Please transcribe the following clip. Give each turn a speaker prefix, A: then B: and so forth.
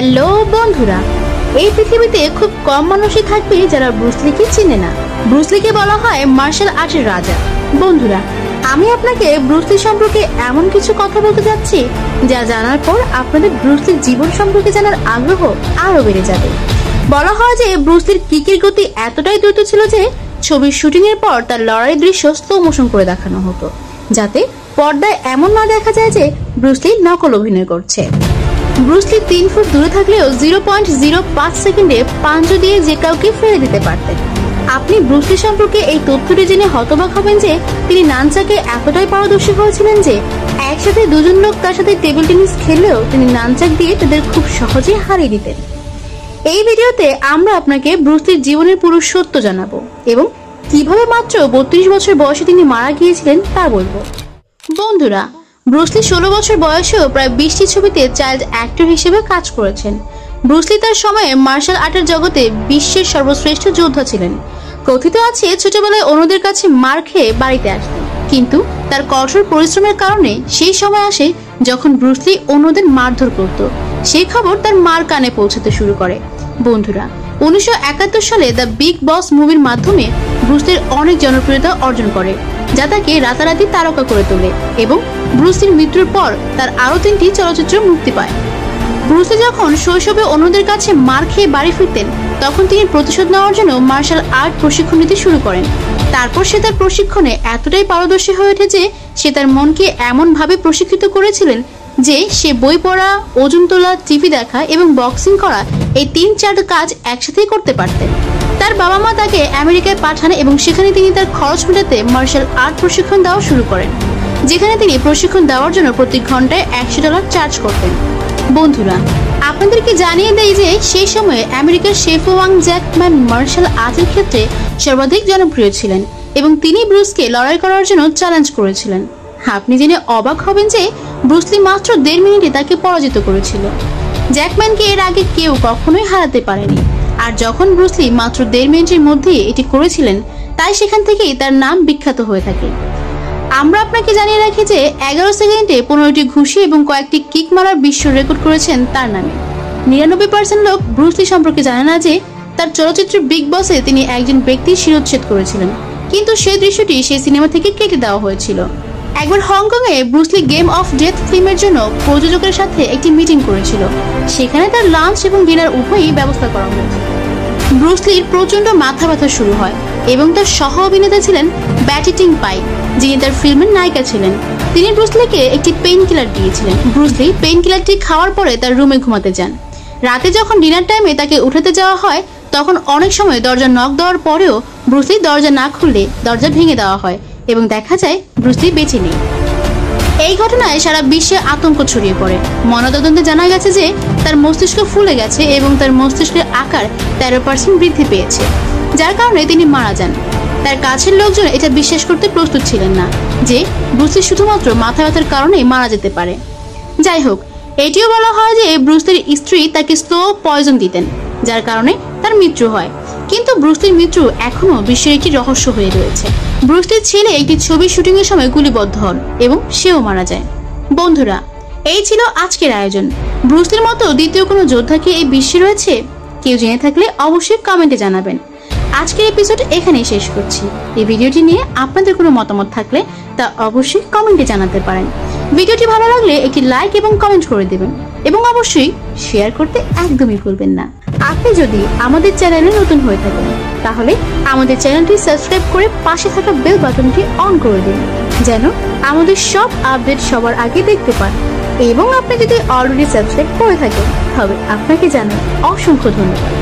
A: Hello বন্ধুরা, এই পৃথিবীতে খুব কম মানুষই থাকবে যারা ব্রুস লিকে চিনে না। ব্রুস লিকে বলা হয় মার্শাল আর্টের রাজা। বন্ধুরা, আমি আপনাকে ব্রুস লি সম্পর্কে এমন কিছু কথা বলতে যাচ্ছি যা জানার পর আপনাদের ব্রুস লির জীবন সম্পর্কে জানার আগ্রহ আরো বেড়ে যাবে। বলা হয় যে ব্রুস লির কিকের গতি এতটাই দ্রুত ছিল যে ছবির শুটিং এর পর তার লড়াই দৃশ্য স্লো মোশন করে দেখানো হতো, যাতে পর্দায় এমন না দেখা যায় যে ব্রুস লি নকল অভিনয় করছে। ব্রুস লি 3 ফুট দূরে থাকলেও 0.05 সেকেন্ডে পাঞ্জো দিয়ে যে কাউকে ফেলে দিতে পারতেন। আপনি ব্রুস লি সম্পর্কে এই তথ্যটি জেনে হতবাক হবেন যে তিনি নানচাকে এতটাই পারদর্শী হয়েছিলেন যে একসাথে দুজন লোক তার সাথে টেবিল টেনিস খেললেও তিনি নানচাক দিয়ে তাদের খুব সহজে হারিয়ে দিতেন। এই ভিডিওতে আমরা আপনাকে ব্রুস লির জীবনের পুরো সত্য জানাবো এবং কিভাবে মাত্র 32 বছর বয়সে তিনি মারা গিয়েছিলেন তা বলবো। বন্ধুরা, ব্রুস লি 16 বছর বয়সেও প্রায় 20টি ছবিতে চাইল্ড অ্যাক্টর হিসেবে কাজ করেছেন। ব্রুস লি তার সময়ে মার্শাল আর্টের জগতে বিশ্বের সর্বশ্রেষ্ঠ যোদ্ধা ছিলেন। কথিত আছে ছোটবেলায় অন্যদের কাছে মার খেয়ে বাড়িতে আসতেন, কিন্তু তার কঠোর পরিশ্রমের কারণে সেই সময় আসে যখন ব্রুস লি অন্যদের মারধর করত। সেই খবর তার মার কানে পৌঁছাতে শুরু করে। বন্ধুরা, 1971 সালে দ্য বিগ বস মুভির মাধ্যমে ব্রুস লির অনেক জনপ্রিয়তা অর্জন করে, যা তাকে রাতারাতি তারকা করে তোলে এবং ব্রুস লির মৃত্যুর পর তার আরো 3টি চলচ্চিত্র মুক্তি পায়। ব্রুস লি যখন শৈশবে অন্যদের কাছে মার খেয়ে বাড়ি ফিরতেন, তখন তিনি প্রতিশোধ নেওয়ার জন্য মার্শাল আর্ট প্রশিক্ষণ নিতে শুরু করেন। তারপর সে তার প্রশিক্ষণে এতটাই পারদর্শী হয়ে ওঠে যে সে তার মনকে এমন ভাবে প্রশিক্ষিত করেছিলেন যে সে বই পড়া, ওজন তোলা, টিভি দেখা এবং বক্সিং করা এই 3-4 কাজ একসাথেই করতে পারতেন। তার বাবা মা তাকে আমেরিকায় পাঠান এবং সেখানে তিনি তার খরচ মেটাতে মার্শাল আর্ট প্রশিক্ষণ দেওয়া শুরু করেন, যেখানে তিনি প্রশিক্ষণ দেওয়ার জন্য প্রতি ঘন্টায় $100 চার্জ করতেন। বন্ধুরা, আপনাদেরকে জানিয়ে দেই যে সেই সময়ে আমেরিকার শেফ ওয়াং জ্যাকম্যান মার্শাল আর্টের ক্ষেত্রে সর্বাধিক জনপ্রিয় ছিলেন এবং তিনি ব্রুসকে লড়াই করার জন্য চ্যালেঞ্জ করেছিলেন। আপনি জেনে অবাক হবেন যে ব্রুস লি মাত্র 1.5 মিনিটে তাকে পরাজিত করেছিল। জ্যাকম্যানকে এর আগে কেউ কখনোই হারাতে পারেনি, আর যখন ব্রুস লি মাত্র 1.5 মিনিটের মধ্যে এটি করেছিলেন, তাই সেখান থেকেই তার নাম বিখ্যাত হয়ে থাকে। আমরা আপনাকে জানিয়ে রাখি যে 11 সেকেন্ডে 15টি ঘুষি এবং কয়েকটি কিক মারার বিশ্ব রেকর্ড করেছেন তার নামে। 99% লোক ব্রুস লি সম্পর্কে জানে না যে তার চলচ্চিত্র বিগ বসে তিনি একজন ব্যক্তির শিরোচ্ছেদ করেছিলেন, কিন্তু সেই দৃশ্যটি সেই সিনেমা থেকে কেটে দেওয়া হয়েছিল। একবার হংকং এ Bruce Lee game of death ফিল্মের জন্য প্রযোজকের সাথে একটি মিটিং করেছিল। সেখানে তার লাঞ্চ এবং ডিনার উভয়ই ব্যবস্থা করা হয়েছিল। ব্রুস লির প্রচন্ড মাথা ব্যথা শুরু হয় এবং তার সহ অভিনেতা ছিলেন ব্যাটি টিং পাই, যিনি তার ফিল্মের নায়িকা ছিলেন। তিনি ব্রুস লিকে একটি পেইন কিলার দিয়েছিলেন। ব্রুস লি পেইন কিলারটি খাওয়ার পরে তার রুমে ঘুমাতে যান। রাতে যখন ডিনার টাইমে তাকে উঠাতে যাওয়া হয়, তখন অনেক সময় দরজা নক দেওয়ার পরেও ব্রুস লি দরজা না খুললে দরজা ভেঙে দেওয়া হয় এবং দেখা যায় ব্রুস লি বেঁচে নেই। এই ঘটনায় সারা বিশ্বে আতঙ্ক ছড়িয়ে পড়ে। ময়নাতদন্তে জানা গেছে যে তার মস্তিষ্ক ফুলে গেছে এবং তার মস্তিষ্কের আকার 13% বৃদ্ধি পেয়েছে, যার কারণে তিনি মারা যান। তার কাছের লোকজন এটা বিশ্বাস করতে প্রস্তুত ছিলেন না যে ব্রুস লি শুধুমাত্র মাথা ব্যথার কারণেই মারা যেতে পারে। যাই হোক, এটিও বলা হয় যে ব্রুস লির স্ত্রী তাকে স্লো পয়জন দিতেন, যার কারণে তার মৃত্যু হয়। কিন্তু ব্রুস লির মৃত্যু এখনো বিশ্বের একটি রহস্য হয়ে রয়েছে। ব্রুস লির ছেলে একটি ছবির শুটিং এর সময় গুলিবদ্ধ হন এবং সেও মারা যায়। বন্ধুরা, এই ছিল আজকের আয়োজন। ব্রুস লির মতো দ্বিতীয় কোনো যোদ্ধা কি এই বিশ্বে রয়েছে? কেউ জেনে থাকলে অবশ্যই কমেন্টে জানাবেন। আজকের এপিসোড এখানেই শেষ করছি। এই ভিডিওটি নিয়ে আপনাদের কোনো মতামত থাকলে তা অবশ্যই কমেন্টে জানাতে পারেন। ভিডিওটি ভালো লাগলে একটি লাইক এবং কমেন্ট করে দেবেন এবং অবশ্যই শেয়ার করতে একদমই ভুলবেন না। আপনি যদি আমাদের চ্যানেলে নতুন হয়ে থাকেন, তাহলে আমাদের চ্যানেলটি সাবস্ক্রাইব করে পাশে থাকা বেল বাটনটি অন করে দিন, যেন আমাদের সব আপডেট সবার আগে দেখতে পান। এবং আপনি যদি অলরেডি সাবস্ক্রাইব করে থাকেন, তবে আপনাকে জানাই অসংখ্য ধন্যবাদ।